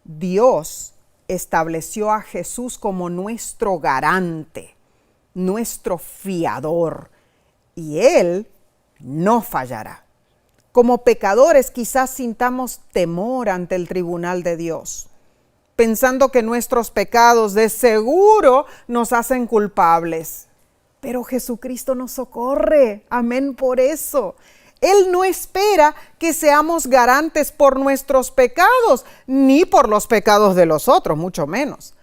Dios estableció a Jesús como nuestro garante, nuestro fiador, y Él no fallará. Como pecadores quizás sintamos temor ante el tribunal de Dios, pensando que nuestros pecados de seguro nos hacen culpables. Pero Jesucristo nos socorre. Amén por eso. Él no espera que seamos garantes por nuestros pecados, ni por los pecados de los otros, mucho menos.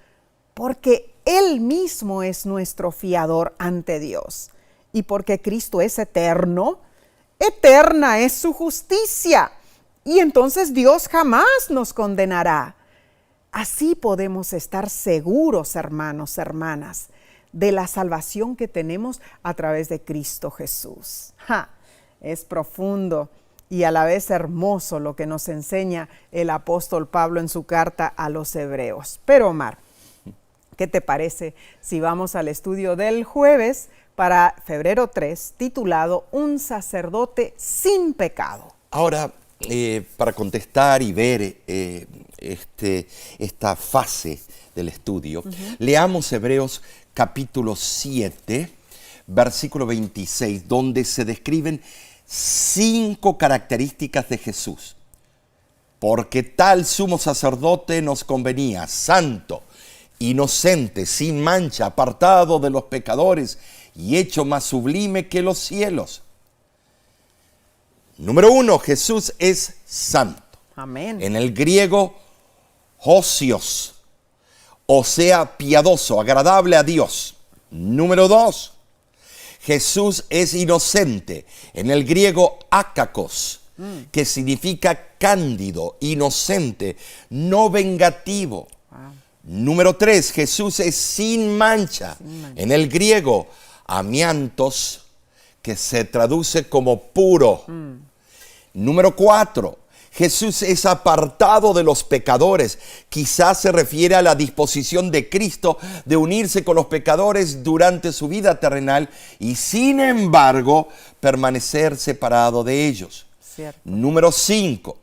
Porque Él mismo es nuestro fiador ante Dios. Y porque Cristo es eterno, eterna es su justicia. Y entonces Dios jamás nos condenará. Así podemos estar seguros, hermanos, hermanas, de la salvación que tenemos a través de Cristo Jesús. Es profundo y a la vez hermoso lo que nos enseña el apóstol Pablo en su carta a los Hebreos. Pero Omar, ¿qué te parece si vamos al estudio del jueves para febrero 3, titulado Un sacerdote sin pecado? Ahora, para contestar y ver esta fase del estudio, leamos Hebreos capítulo 7, versículo 26, donde se describen 5 características de Jesús. porque tal sumo sacerdote nos convenía, santo, inocente, sin mancha, apartado de los pecadores y hecho más sublime que los cielos. Número 1, Jesús es santo. Amén. En el griego, osios, o sea, piadoso, agradable a Dios. Número 2, Jesús es inocente. En el griego, akakos, que significa cándido, inocente, no vengativo. Wow. Número 3, Jesús es sin mancha. En el griego, amiantos, que se traduce como puro. Número 4, Jesús es apartado de los pecadores. Quizás se refiere a la disposición de Cristo de unirse con los pecadores durante su vida terrenal y sin embargo permanecer separado de ellos. Cierto. Número 5,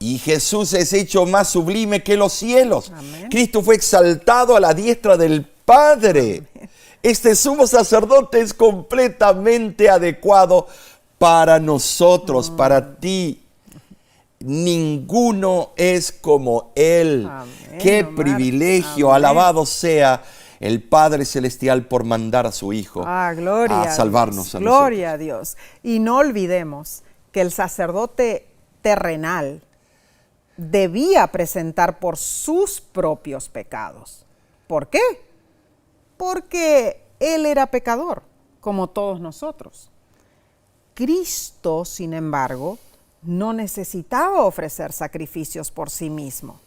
y Jesús es hecho más sublime que los cielos. Amén. Cristo fue exaltado a la diestra del Padre. Amén. Este sumo sacerdote es completamente adecuado para nosotros, para ti. Ninguno es como Él. Amén, Qué Omar. privilegio. Amén. Alabado sea el Padre Celestial por mandar a su Hijo Gloria a salvarnos Dios, a gloria nosotros. a Dios. Y no olvidemos que el sacerdote terrenal debía presentar por sus propios pecados. ¿Por qué? Porque él era pecador, como todos nosotros. Cristo, sin embargo, no necesitaba ofrecer sacrificios por sí mismo,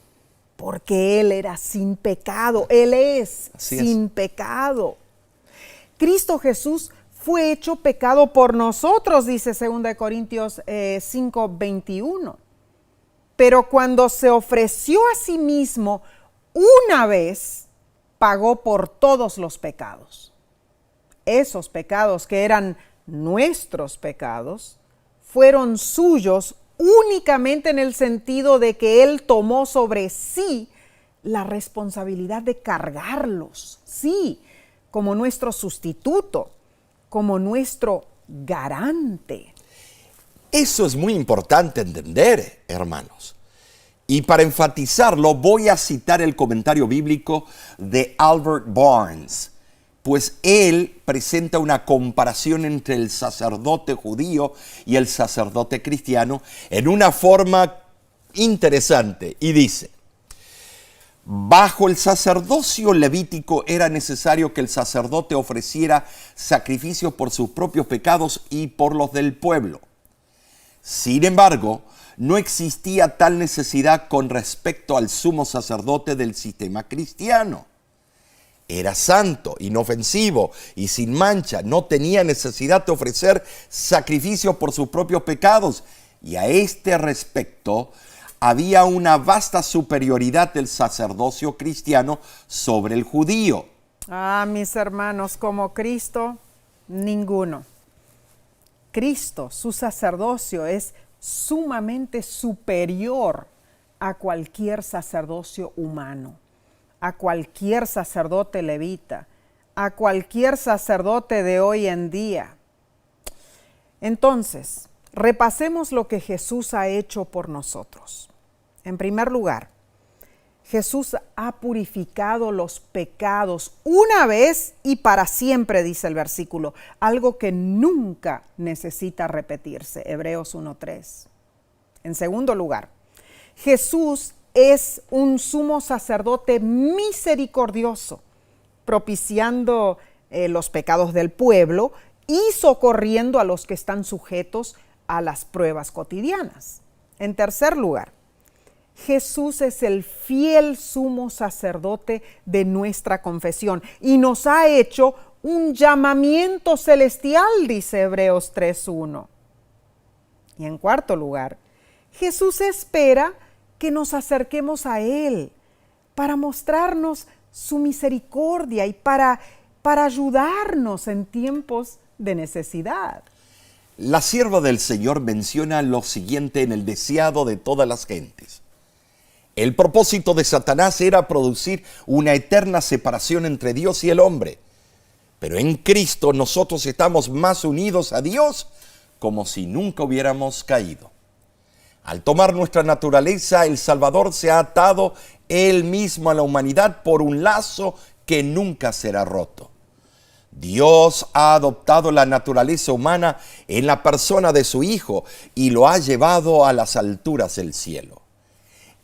porque él era sin pecado. Él es sin pecado. Cristo Jesús fue hecho pecado por nosotros, dice 2 Corintios 5:21. Pero cuando se ofreció a sí mismo una vez, pagó por todos los pecados. Esos pecados que eran nuestros pecados fueron suyos únicamente en el sentido de que Él tomó sobre sí la responsabilidad de cargarlos, sí, como nuestro sustituto, como nuestro garante. Eso es muy importante entender, hermanos. Y para enfatizarlo, voy a citar el comentario bíblico de Albert Barnes, pues él presenta una comparación entre el sacerdote judío y el sacerdote cristiano en una forma interesante y dice: bajo el sacerdocio levítico era necesario que el sacerdote ofreciera sacrificios por sus propios pecados y por los del pueblo. Sin embargo, no existía tal necesidad con respecto al sumo sacerdote del sistema cristiano. Era santo, inofensivo y sin mancha. No tenía necesidad de ofrecer sacrificios por sus propios pecados. Y a este respecto, había una vasta superioridad del sacerdocio cristiano sobre el judío. Mis hermanos, como Cristo, ninguno. Cristo, su sacerdocio es sumamente superior a cualquier sacerdocio humano, a cualquier sacerdote levita, a cualquier sacerdote de hoy en día. Entonces, repasemos lo que Jesús ha hecho por nosotros. En primer lugar, Jesús ha purificado los pecados una vez y para siempre, dice el versículo, algo que nunca necesita repetirse, Hebreos 1:3. En segundo lugar, Jesús es un sumo sacerdote misericordioso, propiciando los pecados del pueblo y socorriendo a los que están sujetos a las pruebas cotidianas. En tercer lugar, Jesús es el fiel sumo sacerdote de nuestra confesión y nos ha hecho un llamamiento celestial, dice Hebreos 3:1. Y en cuarto lugar, Jesús espera que nos acerquemos a Él para mostrarnos su misericordia y para ayudarnos en tiempos de necesidad. La sierva del Señor menciona lo siguiente en el deseado de todas las gentes. El propósito de Satanás era producir una eterna separación entre Dios y el hombre. Pero en Cristo nosotros estamos más unidos a Dios como si nunca hubiéramos caído. Al tomar nuestra naturaleza, el Salvador se ha atado Él mismo a la humanidad por un lazo que nunca será roto. Dios ha adoptado la naturaleza humana en la persona de su Hijo y lo ha llevado a las alturas del cielo.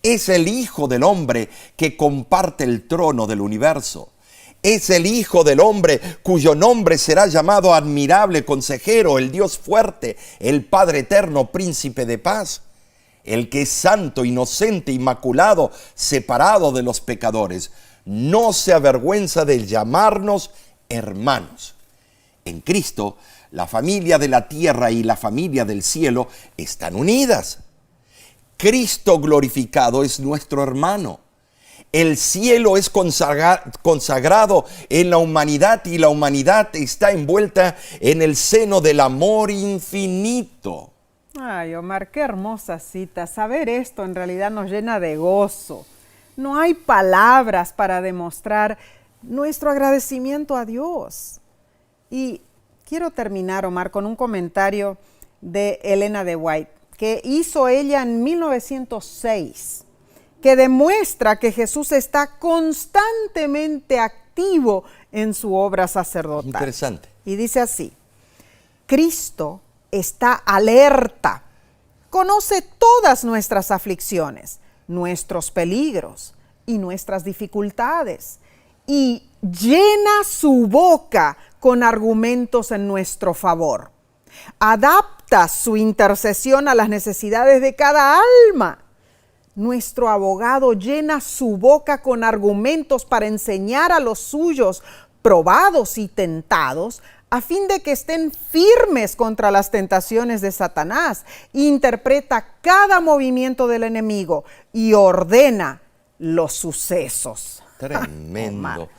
Es el Hijo del Hombre que comparte el trono del universo. Es el Hijo del Hombre cuyo nombre será llamado Admirable Consejero, el Dios fuerte, el Padre Eterno, Príncipe de Paz. El que es santo, inocente, inmaculado, separado de los pecadores, no se avergüenza de llamarnos hermanos. En Cristo, la familia de la tierra y la familia del cielo están unidas. Cristo glorificado es nuestro hermano. El cielo es consagrado en la humanidad y la humanidad está envuelta en el seno del amor infinito. Ay, Omar, qué hermosa cita. Saber esto en realidad nos llena de gozo. No hay palabras para demostrar nuestro agradecimiento a Dios. Y quiero terminar, Omar, con un comentario de Elena de White, que hizo ella en 1906, que demuestra que Jesús está constantemente activo en su obra sacerdotal. Interesante. Y dice así: Cristo está alerta, conoce todas nuestras aflicciones, nuestros peligros y nuestras dificultades, y llena su boca con argumentos en nuestro favor. Adapta su intercesión a las necesidades de cada alma. Nuestro abogado llena su boca con argumentos para enseñar a los suyos, probados y tentados, a fin de que estén firmes contra las tentaciones de Satanás. Interpreta cada movimiento del enemigo y ordena los sucesos. Tremendo. Omar,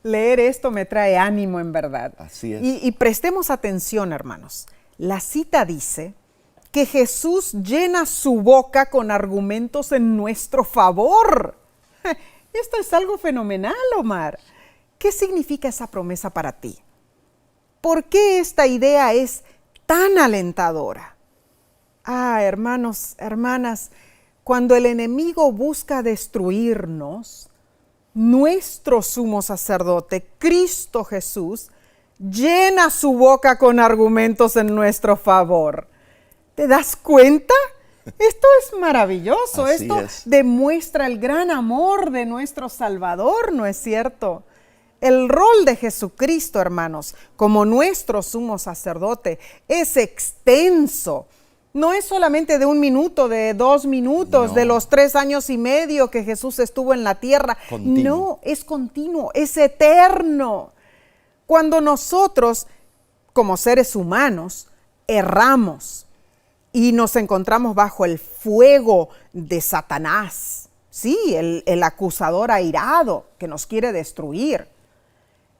leer esto me trae ánimo en verdad. Así es. Y prestemos atención, hermanos. La cita dice que Jesús llena su boca con argumentos en nuestro favor. Esto es algo fenomenal, Omar. ¿Qué significa esa promesa para ti? ¿Por qué esta idea es tan alentadora? Hermanos, hermanas, cuando el enemigo busca destruirnos, nuestro sumo sacerdote, Cristo Jesús, llena su boca con argumentos en nuestro favor. ¿Te das cuenta? Esto es maravilloso. Así Esto es. demuestra el gran amor de nuestro Salvador, ¿no es cierto? El rol de Jesucristo, hermanos, como nuestro sumo sacerdote, es extenso. No es solamente de 1 minuto, de 2 minutos, No. de los 3 años y medio que Jesús estuvo en la tierra. Continuo. No, es continuo, es eterno. Cuando nosotros, como seres humanos, erramos y nos encontramos bajo el fuego de Satanás, sí, el acusador airado que nos quiere destruir,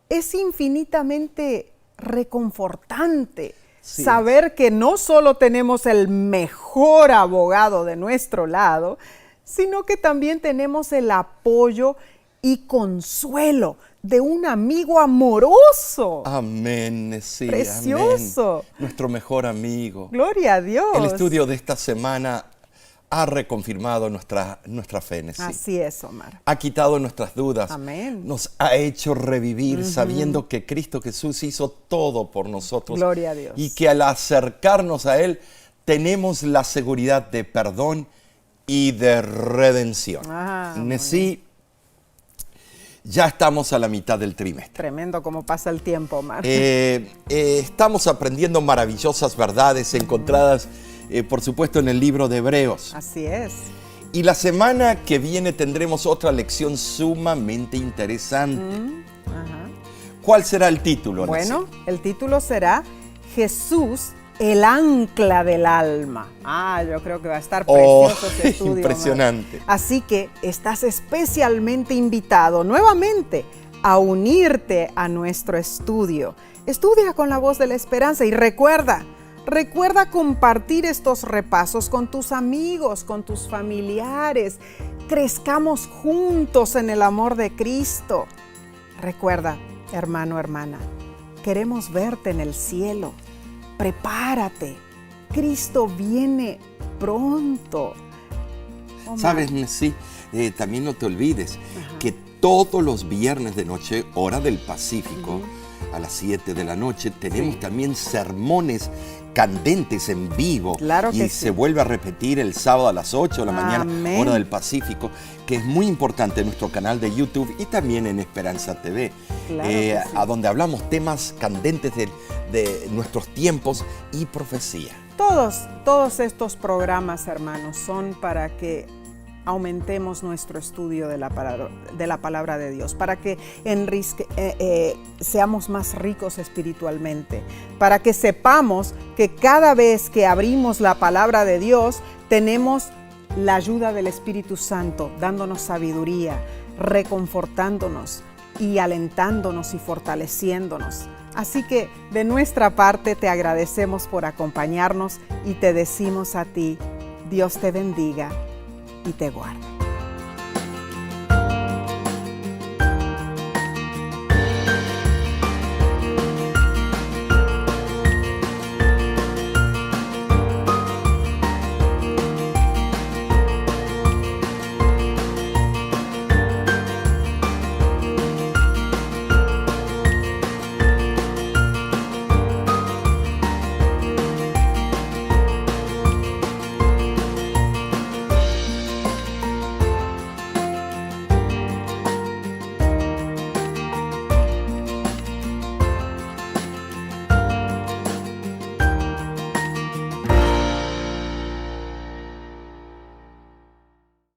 es infinitamente reconfortante saber que no solo tenemos el mejor abogado de nuestro lado, sino que también tenemos el apoyo y consuelo de un amigo amoroso. Amén, sí, Precioso. amén. Nuestro mejor amigo. Gloria a Dios. El estudio de esta semana ha reconfirmado nuestra fe en sí. Así es, Omar. Ha quitado nuestras dudas. Amén. Nos ha hecho revivir sabiendo que Cristo Jesús hizo todo por nosotros. Gloria a Dios. Y que al acercarnos a Él tenemos la seguridad de perdón y de redención. Sí, ya estamos a la mitad del trimestre. Tremendo cómo pasa el tiempo, Omar. Estamos aprendiendo maravillosas verdades encontradas, por supuesto, en el libro de Hebreos. Así es. Y la semana que viene tendremos otra lección sumamente interesante. ¿Cuál será el título? Bueno, el título será Jesús, el ancla del alma. Yo creo que va a estar precioso ese estudio. Impresionante. Omar. Así que estás especialmente invitado nuevamente a unirte a nuestro estudio. Estudia con la voz de la esperanza y recuerda compartir estos repasos con tus amigos, con tus familiares. Crezcamos juntos en el amor de Cristo. Recuerda, hermano, hermana, queremos verte en el cielo. Prepárate, Cristo viene pronto. Oh, ¿Sabes, Nessie? También no te olvides que todos los viernes de noche, hora del Pacífico, a las 7 de la noche, tenemos también sermones candentes en vivo. Claro que y sí. se vuelve a repetir el sábado a las 8 de la mañana, Amén. hora del Pacífico, que es muy importante en nuestro canal de YouTube y también en Esperanza TV, Claro que sí. a donde hablamos temas candentes de nuestros tiempos y profecía. Todos estos programas, hermanos, son para que aumentemos nuestro estudio de la palabra de Dios, para que seamos más ricos espiritualmente, para que sepamos que cada vez que abrimos la palabra de Dios, tenemos la ayuda del Espíritu Santo, dándonos sabiduría, reconfortándonos y alentándonos y fortaleciéndonos. Así que de nuestra parte te agradecemos por acompañarnos y te decimos a ti, Dios te bendiga y te guarde.